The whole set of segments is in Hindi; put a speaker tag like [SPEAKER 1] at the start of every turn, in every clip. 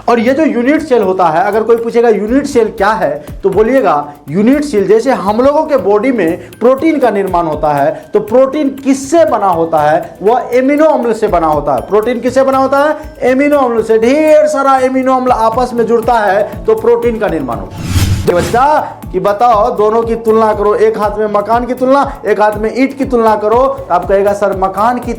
[SPEAKER 1] और ये जो यूनिट सेल होता है, अगर कोई पूछेगा यूनिट सेल क्या है, तो बोलिएगा यूनिट सेल जैसे हम लोगों के बॉडी में प्रोटीन का निर्माण होता है, तो प्रोटीन किससे बना होता है? वह एमिनो अम्ल से बना होता है। प्रोटीन किससे बना होता है? एमिनो अम्ल से। ढेर सारा एमिनो अम्ल आपस में जुड़ता है तो प्रोटीन का निर्माण होता है। बच्चा कि बताओ, दोनों की तुलना करो, एक हाथ में मकान की तुलना, एक हाथ में ईंट की तुलना करो, तो आप कहेगा सर मकान की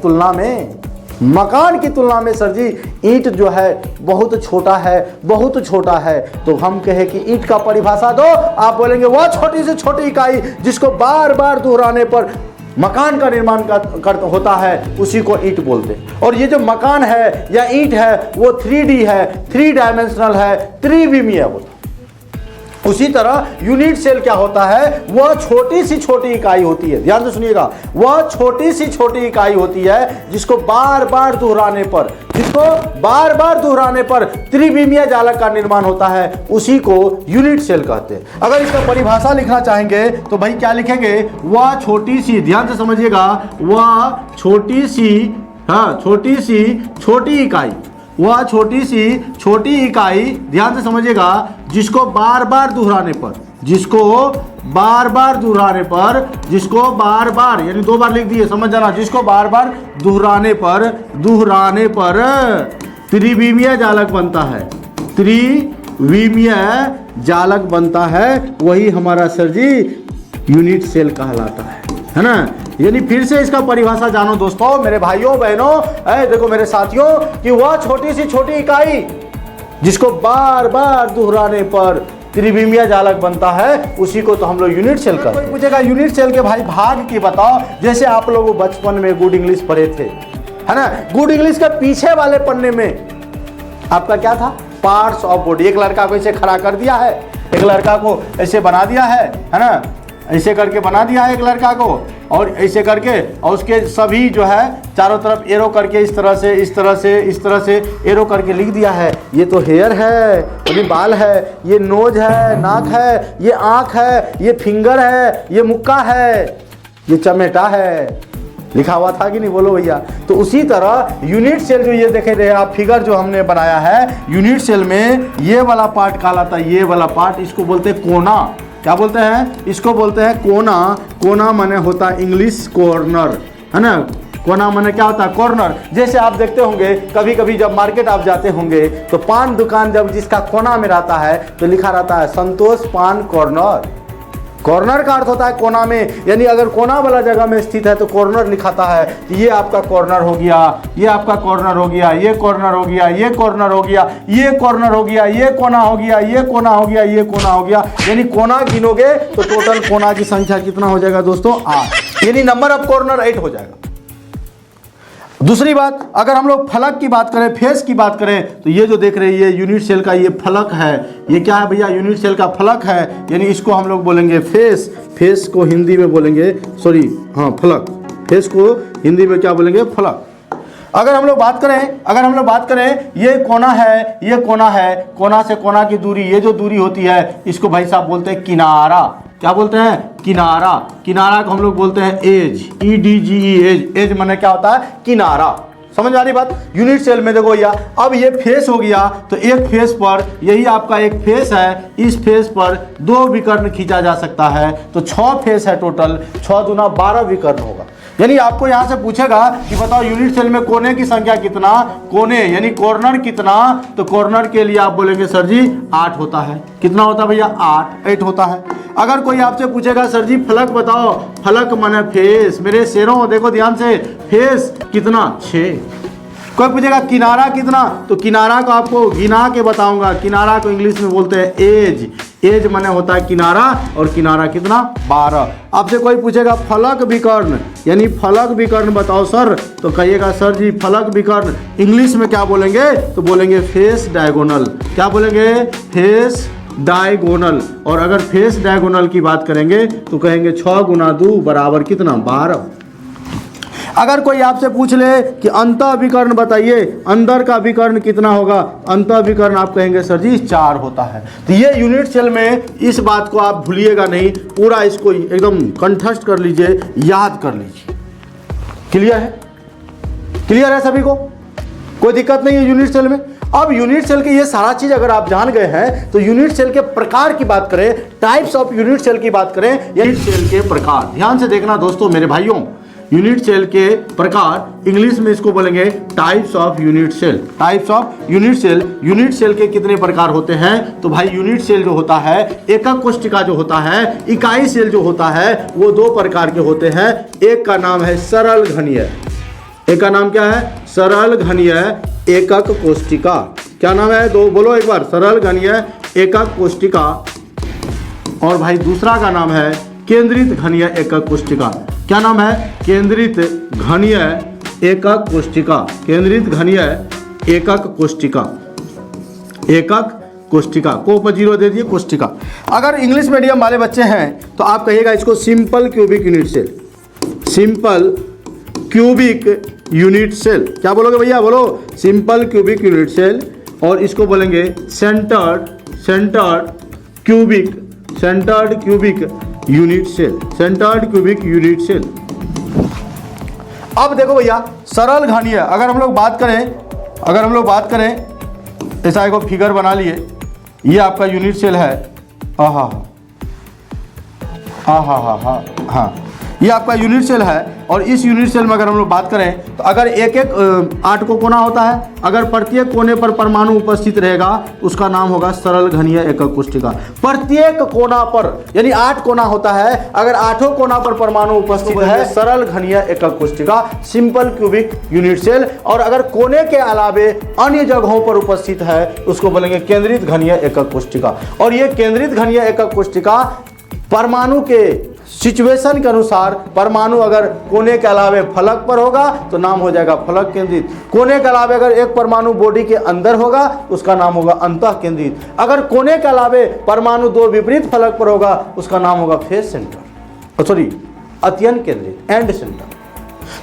[SPEAKER 1] तुलना में सर जी ईंट जो है बहुत छोटा है, बहुत छोटा है। तो हम कहे कि ईंट का परिभाषा दो, आप बोलेंगे वह छोटी से छोटी इकाई जिसको बार बार दोहराने पर मकान का निर्माण होता है, उसी को ईंट बोलते हैं। और ये जो मकान है या ईंट है वो 3D है, 3 डायमेंशनल है, त्रिविमीय होता है। उसी तरह यूनिट सेल क्या होता है? वह छोटी सी छोटी इकाई होती है, ध्यान से सुनिएगा, वह छोटी सी छोटी इकाई होती है जिसको बार बार दोहराने पर त्रिविमीय जालक का निर्माण होता है, उसी को यूनिट सेल कहते हैं। अगर इसका परिभाषा लिखना चाहेंगे तो भाई क्या लिखेंगे? वह छोटी सी, ध्यान से समझिएगा, वह छोटी सी छोटी इकाई, वह छोटी सी छोटी इकाई, ध्यान से समझिएगा, जिसको बार बार दोहराने पर यानी 2 बार लिख दिए, समझ जाना, जिसको बार बार दोहराने पर त्रिविमीय जालक बनता है, त्रिविमीय जालक बनता है, वही हमारा सर जी यूनिट सेल कहलाता है ना। यानी फिर से इसका परिभाषा जानो दोस्तों, मेरे भाइयों बहनों, देखो मेरे साथियों, कि वह छोटी सी छोटी इकाई जिसको बार बार दोहराने पर त्रिविमीय जालक बनता है, उसी को तो हम लोग यूनिट सेल कहते हैं। पूछेगा यूनिट सेल के भाई भाग की बताओ। जैसे आप लोग बचपन में गुड इंग्लिश पढ़े थे, है ना, गुड इंग्लिश के पीछे वाले पन्ने में आपका क्या था? Parts of body. एक लड़का को ऐसे खड़ा कर दिया है, एक लड़का को ऐसे बना दिया है ना, ऐसे करके बना दिया है एक लड़का को, और ऐसे करके, और उसके सभी जो है चारों तरफ एरो करके इस तरह से एरो करके लिख दिया है। ये तो हेयर है, ये बाल है, ये नोज है, नाक है, ये आँख है, ये फिंगर है, ये मुक्का है, ये चमेटा है। लिखा हुआ था कि नहीं? बोलो भैया। तो उसी तरह यूनिट सेल जो ये देखे रहे आप फिगर जो हमने बनाया है, यूनिट सेल में ये वाला पार्ट कहलाता है, ये वाला पार्ट, इसको बोलते हैं कोना। क्या बोलते हैं? इसको बोलते हैं कोना। कोना माने होता है इंग्लिश कॉर्नर, है ना। कोना माने क्या होता है? कॉर्नर। जैसे आप देखते होंगे कभी कभी जब मार्केट आप जाते होंगे तो पान दुकान जब जिसका कोना में रहता है तो लिखा रहता है संतोष पान कॉर्नर। कॉर्नर का अर्थ होता है कोना में, यानी अगर कोना वाला जगह में स्थित है तो कॉर्नर लिखाता है कि ये आपका कॉर्नर हो गया, ये आपका कॉर्नर हो गया, ये कॉर्नर हो गया, ये कॉर्नर हो गया, ये कॉर्नर हो गया, ये कोना हो गया, ये कोना हो गया, ये कोना हो गया। यानी कोना गिनोगे तो टोटल कोना की संख्या कितना हो जाएगा दोस्तों? 8। यानी नंबर ऑफ कॉर्नर 8 हो जाएगा। दूसरी बात, अगर हम लोग फलक की बात करें, फेस की बात करें, तो ये जो देख रहे हैं ये यूनिट सेल का ये फलक है। ये क्या है भैया? यूनिट सेल का फलक है, यानी इसको हम लोग बोलेंगे फेस। फेस को हिंदी में बोलेंगे फलक। फेस को हिंदी में क्या बोलेंगे? फलक। अगर हम लोग बात करें ये कोना है, ये कोना है, कोना से कोना की दूरी, ये जो दूरी होती है इसको भाई साहब बोलते हैं किनारा। क्या बोलते हैं? किनारा। किनारा को हम लोग बोलते हैं एज, EDGE, एज। एज माने क्या होता है? किनारा। समझ आ रही बात? यूनिट सेल में देखो भैया, अब ये फेस हो गया तो एक फेस पर, यही आपका एक फेस है, इस फेस पर 2 विकर्ण खींचा जा सकता है, तो 6 फेस है टोटल, 6 दूना 12 विकर्ण होगा। यानी आपको यहाँ से पूछेगा कि बताओ यूनिट सेल में कोने की संख्या कितना, कोने यानी कॉर्नर कितना, तो कॉर्नर के लिए आप बोलेंगे सर जी 8 होता है। कितना होता है भैया? 8 होता है। अगर कोई आपसे पूछेगा सर जी फलक बताओ, फलक माने फेस। मेरे शेरों देखो ध्यान से, फेस कितना? 6। कोई पूछेगा किनारा कितना, तो किनारा को आपको गिना के बताऊंगा। किनारा को इंग्लिश में बोलते हैं एज। एज माने होता है किनारा, और किनारा कितना? 12। आपसे कोई पूछेगा फलक विकर्ण, यानी फलक विकर्ण बताओ सर, तो कहिएगा सर जी फलक विकर्ण इंग्लिश में क्या बोलेंगे? तो बोलेंगे फेस डायगोनल। क्या बोलेंगे? Face diagonal. और अगर फेस डायगोनल की बात करेंगे तो कहेंगे 6 गुना 2 बराबर कितना? 12। अगर कोई आपसे पूछ ले कि अंतः विकर्ण बताइए, अंदर का विकर्ण कितना होगा? अंतः विकर्ण आप कहेंगे सर जी 4 होता है। तो ये यूनिट सेल में इस बात को आप भूलिएगा नहीं, पूरा इसको एकदम कंठस्थ कर लीजिए, याद कर लीजिए। क्लियर है? क्लियर है सभी को? कोई दिक्कत नहीं है यूनिट सेल में। अब यूनिट सेल के ये सारा चीज अगर आप जान गए हैं तो यूनिट सेल के प्रकार की बात करें, टाइप्स ऑफ यूनिट सेल की बात करें, यूनिट सेल के प्रकार ध्यान से देखना दोस्तों मेरे भाइयों। यूनिट सेल के प्रकार इंग्लिश में इसको बोलेंगे types of unit cell. Types of unit cell. Unit cell के कितने प्रकार होते हैं? तो भाई यूनिट सेल जो होता है, एकक कोशिका जो होता है, इकाई सेल जो होता है, वो दो प्रकार के होते हैं। एक का नाम है सरल घनीय, एक का नाम क्या है? सरल घनीय एकक कोशिका। क्या नाम है? दो बोलो एक बार, सरल घनीय एकक कोशिका। और भाई दूसरा का नाम है केंद्रित घनीय एकक कोशिका। क्या नाम है? केंद्रित घनीय एकक कोशिका। केंद्रित घनीय एकक कोशिका। एकक कोशिका को ऊपर जीरो दे दिए, कोशिका। अगर इंग्लिश मीडियम वाले बच्चे हैं तो आप कहिएगा इसको simple cubic unit cell. Simple cubic unit cell. क्या बोलोगे भैया? बोलो सिंपल क्यूबिक यूनिट सेल। और इसको बोलेंगे centred cubic unit cell. Centred cubic unit cell. अब देखो भैया सरल घनीय अगर हम लोग बात करें, ऐसा एक फिगर बना लिए, ये आपका यूनिट सेल है। हाँ, ये आपका यूनिट सेल है। और इस यूनिट सेल में अगर हम लोग बात करें तो अगर एक 8 को कोना होता है, अगर प्रत्येक कोने पर परमाणु उपस्थित रहेगा उसका नाम होगा सरल घनीय एकक कोशिका। प्रत्येक कोना पर यानी 8 कोना होता है, अगर 8 कोना पर परमाणु उपस्थित है सरल घनीय एकक कोशिका, सिंपल क्यूबिक यूनिट सेल। और अगर कोने के अलावे अन्य जगहों पर उपस्थित है उसको बोलेंगे केंद्रित घनीय एकक कोशिका। और ये केंद्रित घनीय एकक कोशिका परमाणु के सिचुएशन के अनुसार, परमाणु अगर कोने के अलावे फलक पर होगा तो नाम हो जाएगा फलक केंद्रित। कोने के अलावे अगर एक परमाणु बॉडी के अंदर होगा उसका नाम होगा अंतः केंद्रित। अगर कोने के अलावे परमाणु दो विपरीत फलक पर होगा उसका नाम होगा फेस सेंटर, सॉरी अत्यंत केंद्रित, एंड सेंटर।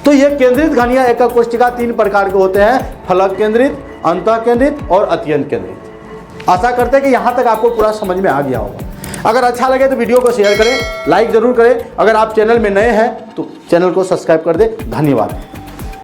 [SPEAKER 1] तो ये केंद्रित घनीय एकक कोशिका 3 प्रकार के होते हैं, फलक केंद्रित, अंतः केंद्रित और अत्यंत केंद्रित। आशा करते हैं कि यहाँ तक आपको पूरा समझ में आ गया होगा। अगर अच्छा लगे तो वीडियो को शेयर करें, लाइक जरूर करें। अगर आप चैनल में नए हैं तो चैनल को सब्सक्राइब कर दें। धन्यवाद।